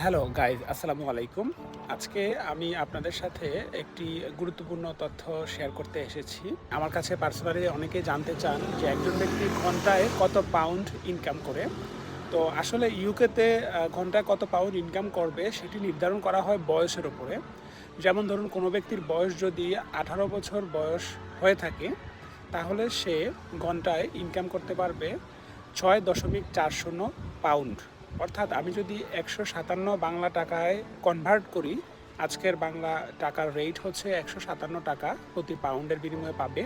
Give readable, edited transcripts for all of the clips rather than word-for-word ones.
Hello guys, আসসালামু আলাইকুম। আজকে আমি আপনাদের সাথে একটি গুরুত্বপূর্ণ তথ্য শেয়ার করতে এসেছি। আমার কাছে পার্সোনালি অনেকেই জানতে চান যে একজন ব্যক্তি ঘন্টায় কত পাউন্ড ইনকাম করে। তো আসলে ইউকেতে ঘন্টায় কত পাউন্ড ইনকাম করবে সেটি নির্ধারণ করা হয় বয়সের উপরে। যেমন ধরুন, কোনো ব্যক্তির বয়স যদি 18 বছর বয়স হয়ে থাকে, তাহলে সে ঘন্টায় ইনকাম করতে পারবে 6.40 পাউন্ড। অর্থাৎ আমি যদি 157 বাংলা টাকায় কনভার্ট করি, আজকের বাংলা টাকার রেট হচ্ছে 157 টাকা প্রতি পাউন্ডের বিনিময়ে পাবে।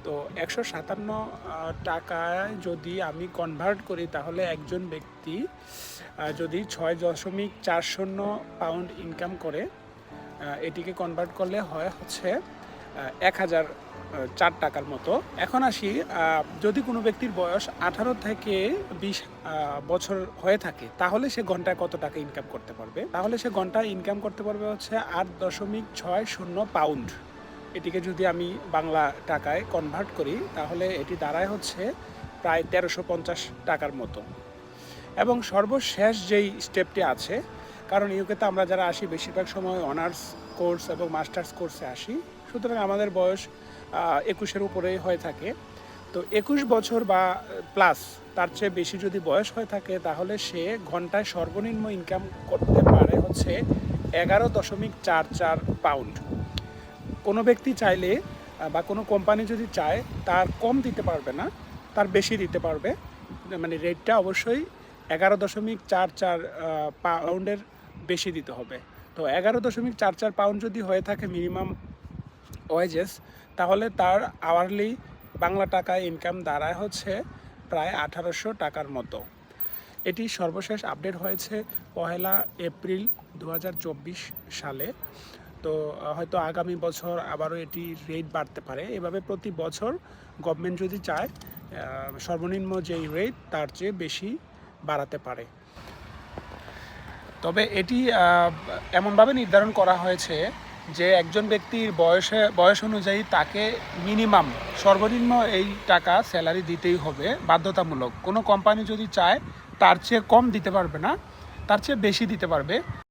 তো 157 টাকায় যদি আমি কনভার্ট করি, তাহলে একজন ব্যক্তি যদি 6.40 পাউন্ড ইনকাম করে, এটিকে কনভার্ট করলে হচ্ছে 1004 টাকার মতো। এখন আসি, যদি কোনো ব্যক্তির বয়স 18 থেকে 20 বছর হয়ে থাকে, তাহলে সে ঘন্টায় কত টাকা ইনকাম করতে পারবে? তাহলে সে ঘন্টায় ইনকাম করতে পারবে হচ্ছে 8.60 পাউন্ড। এটিকে যদি আমি বাংলা টাকায় কনভার্ট করি, তাহলে এটি দাঁড়ায় হচ্ছে প্রায় 1350 টাকার মতো। এবং সর্বশেষ যেই স্টেপটি আছে, কারণ ইউকেতে আমরা যারা আসি বেশিরভাগ সময় অনার্স কোর্স এবং মাস্টার্স কোর্সে আসি, সুতরাং আমাদের বয়স 21-এর উপরেই হয়ে থাকে। তো 21 বছর বা প্লাস তার চেয়ে বেশি যদি বয়স হয়ে থাকে, তাহলে সে ঘন্টায় সর্বনিম্ন ইনকাম করতে পারে হচ্ছে 11.44 পাউন্ড। কোনো ব্যক্তি চাইলে বা কোনো কোম্পানি যদি চায়, তার কম দিতে পারবে না, তার বেশি দিতে পারবে। মানে রেটটা অবশ্যই 11.44 পাউন্ডের বেশি দিতে হবে। তো 11.44 পাউন্ড যদি হয়ে থাকে মিনিমাম ওয়েজেস, তাহলে তার আওয়ারলি বাংলা টাকায় ইনকাম দাঁড়ায় হচ্ছে প্রায় 1800 টাকার মতো। এটি সর্বশেষ আপডেট হয়েছে 1 এপ্রিল 2024 সালে। তো হয়তো আগামী বছর আবারও এটি রেট বাড়তে পারে। এভাবে প্রতি বছর গভর্নমেন্ট যদি চায়, সর্বনিম্ন যেই রেট তার চেয়ে বেশি বাড়াতে পারে। তবে এটি এমনভাবে নির্ধারণ করা হয়েছে যে একজন ব্যক্তির বয়স অনুযায়ী তাকে মিনিমাম সর্বনিম্ন এই টাকা স্যালারি দিতেই হবে, বাধ্যতামূলক। কোনো কোম্পানি যদি চায় তার চেয়ে কম দিতে পারবে না, তার চেয়ে বেশি দিতে পারবে।